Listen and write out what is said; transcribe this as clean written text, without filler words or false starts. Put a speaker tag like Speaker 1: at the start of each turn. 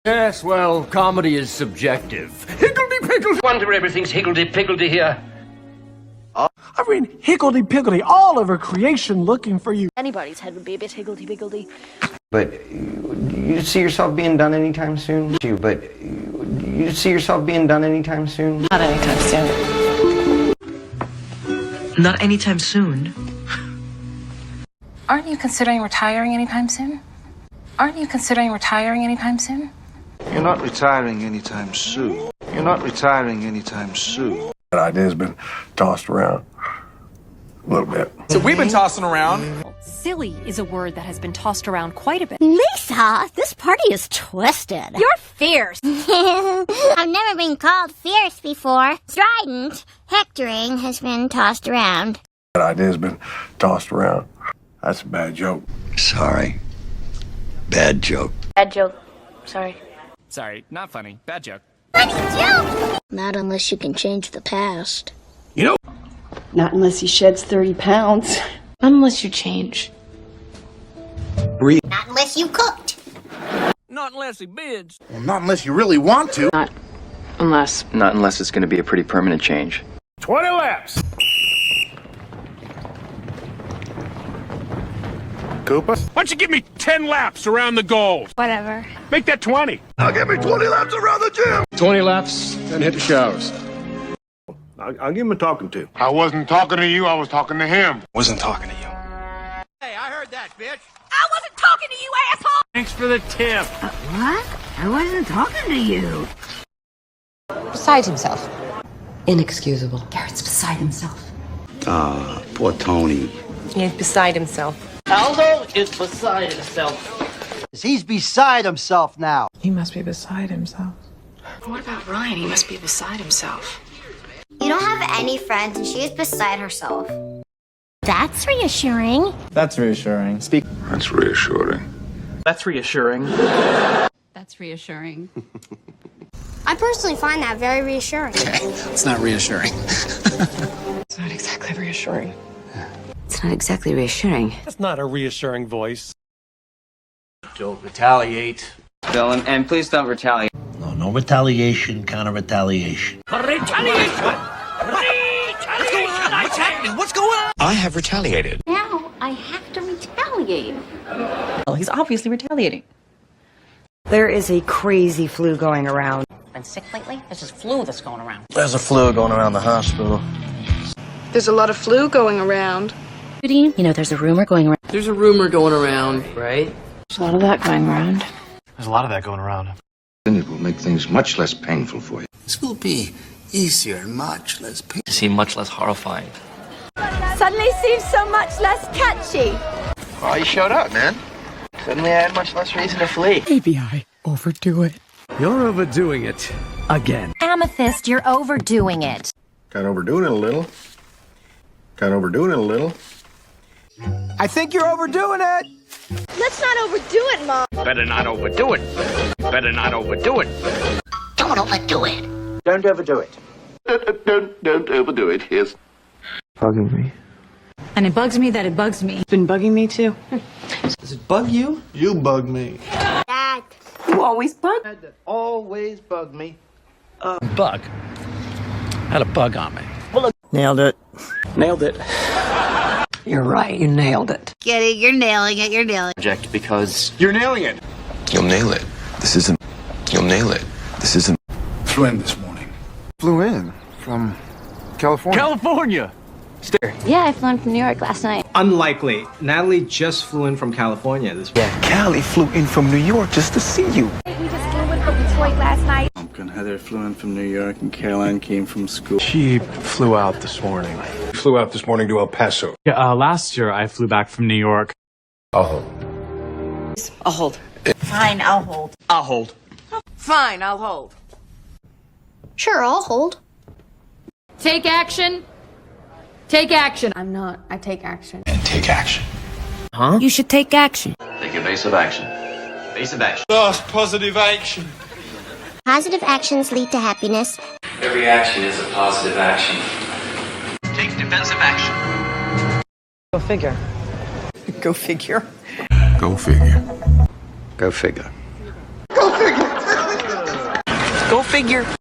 Speaker 1: Yes, well, comedy is subjective. Higgledy-piggledy!
Speaker 2: Wonder everything's higgledy-piggledy here.
Speaker 3: I mean, higgledy-piggledy all over creation looking for you.
Speaker 4: Anybody's head would be a bit higgledy-piggledy.
Speaker 5: But you see yourself being done anytime soon? But you see yourself being done anytime soon?
Speaker 4: Not anytime soon.
Speaker 6: Not anytime soon.
Speaker 4: Aren't you considering retiring anytime soon? Aren't you considering retiring anytime soon?
Speaker 7: You're not retiring anytime soon. You're not retiring anytime soon.
Speaker 3: That idea's been tossed around a little bit.
Speaker 8: So we've been tossing around.
Speaker 9: Silly is a word that has been tossed around quite a bit.
Speaker 10: Lisa, this party is twisted.
Speaker 9: You're fierce.
Speaker 10: I've never been called fierce before. Strident, hectoring has been tossed around.
Speaker 3: That idea's been tossed around. That's a bad joke.
Speaker 1: Sorry. Bad joke.
Speaker 4: Bad joke. Sorry.
Speaker 8: Sorry, not funny. Bad joke.
Speaker 10: Funny joke! Not unless you can change the past.
Speaker 3: You know?
Speaker 6: Not unless he sheds 30 pounds.
Speaker 4: Not unless you change.
Speaker 10: Not unless you cooked.
Speaker 8: Not unless he bids.
Speaker 7: Well, not unless you really want to.
Speaker 4: Not unless
Speaker 5: it's going to be a pretty permanent change.
Speaker 3: 20 laps.
Speaker 7: Cooper?
Speaker 11: Why don't you give me 10 laps around the goals?
Speaker 4: Whatever.
Speaker 11: Make that 20.
Speaker 7: Now give me 20 laps around the gym.
Speaker 3: 20 laps, then hit the showers. I'll give him a talking to.
Speaker 11: I wasn't talking to you, I was talking to him.
Speaker 7: Wasn't talking to you.
Speaker 8: Hey, I heard that, bitch.
Speaker 9: I wasn't talking to you, asshole!
Speaker 11: Thanks for the tip.
Speaker 10: What? I wasn't talking to you.
Speaker 4: Beside himself.
Speaker 6: Inexcusable.
Speaker 9: Garrett's beside himself.
Speaker 1: Poor Tony.
Speaker 4: He's beside himself.
Speaker 2: Aldo is beside himself.
Speaker 5: He's beside himself now.
Speaker 4: He must be beside himself.
Speaker 9: What about Ryan? He must be beside himself.
Speaker 10: You don't have any friends and she is beside herself. That's reassuring.
Speaker 8: That's reassuring. Speak.
Speaker 7: That's reassuring.
Speaker 8: That's reassuring.
Speaker 9: That's reassuring.
Speaker 10: I personally find that very reassuring.
Speaker 8: It's not reassuring.
Speaker 4: It's not exactly reassuring.
Speaker 6: It's not exactly reassuring.
Speaker 11: That's not a reassuring voice.
Speaker 8: Don't retaliate.
Speaker 5: Bill, and please don't retaliate.
Speaker 1: No retaliation, counter-retaliation.
Speaker 2: Retaliation! Retaliation!
Speaker 8: What's happening? What's going on?
Speaker 11: I have retaliated.
Speaker 10: Now I have to retaliate.
Speaker 6: Well, he's obviously retaliating. There is a crazy flu going around.
Speaker 4: Been sick lately? This is flu that's going around.
Speaker 3: There's a flu going around the hospital.
Speaker 4: There's a lot of flu going around.
Speaker 9: You know, there's a rumor going around.
Speaker 6: There's a rumor going around, right?
Speaker 4: There's a lot of that going around.
Speaker 8: There's a lot of that going around.
Speaker 7: Then it will make things much less painful for you.
Speaker 1: This will be easier and much less painful.
Speaker 5: To seem much less horrifying.
Speaker 9: Suddenly seems so much less catchy.
Speaker 5: Oh, you showed up, man. Suddenly I had much less reason to flee.
Speaker 3: Maybe I overdo it.
Speaker 1: You're overdoing it. Again.
Speaker 10: Amethyst, you're overdoing it.
Speaker 3: Kind of overdoing it a little. Kind of overdoing it a little.
Speaker 5: I think you're overdoing it.
Speaker 9: Let's not overdo it, Mom.
Speaker 11: Better not overdo it. Better not overdo it.
Speaker 10: Don't overdo it.
Speaker 5: Don't overdo it.
Speaker 7: Don't overdo it. Yes.
Speaker 5: Bugging me.
Speaker 9: And it bugs me that it bugs me.
Speaker 6: It's been bugging me too.
Speaker 5: Does it bug you?
Speaker 7: You bug me.
Speaker 10: Dad.
Speaker 6: You always bug.
Speaker 5: Always bug me.
Speaker 1: Bug. Had a bug on me.
Speaker 5: Nailed it.
Speaker 8: Nailed it.
Speaker 6: You're right, you nailed it.
Speaker 10: Get it, you're nailing it, you're nailing it.
Speaker 5: Project because
Speaker 8: You're nailing it.
Speaker 7: You'll nail it. This isn't. You'll nail it. This isn't.
Speaker 3: Flew in this morning.
Speaker 7: Flew in from California.
Speaker 11: California!
Speaker 4: Yeah, I flew in from New York last night.
Speaker 8: Unlikely. Natalie just flew in from California this week.
Speaker 7: Callie flew in from New York just to see you.
Speaker 9: We just flew in from Detroit last night.
Speaker 7: Pumpkin Heather flew in from New York and Caroline came from school.
Speaker 3: She flew out this morning.
Speaker 11: Flew out this morning to El Paso.
Speaker 8: Yeah, last year I flew back from New York.
Speaker 6: I'll hold.
Speaker 4: Fine, I'll hold.
Speaker 8: I'll hold.
Speaker 6: Fine, I'll hold.
Speaker 10: Sure, I'll hold.
Speaker 9: Take action. Take action. I'm not. I take action.
Speaker 7: And take action.
Speaker 9: You should take action.
Speaker 2: Take evasive action. Evasive action.
Speaker 8: Last positive action.
Speaker 10: Positive actions lead to happiness.
Speaker 2: Every action is a positive action. Take defensive action.
Speaker 6: Go figure. Go figure.
Speaker 7: Go figure.
Speaker 5: go figure.
Speaker 7: Go figure.
Speaker 6: Go figure.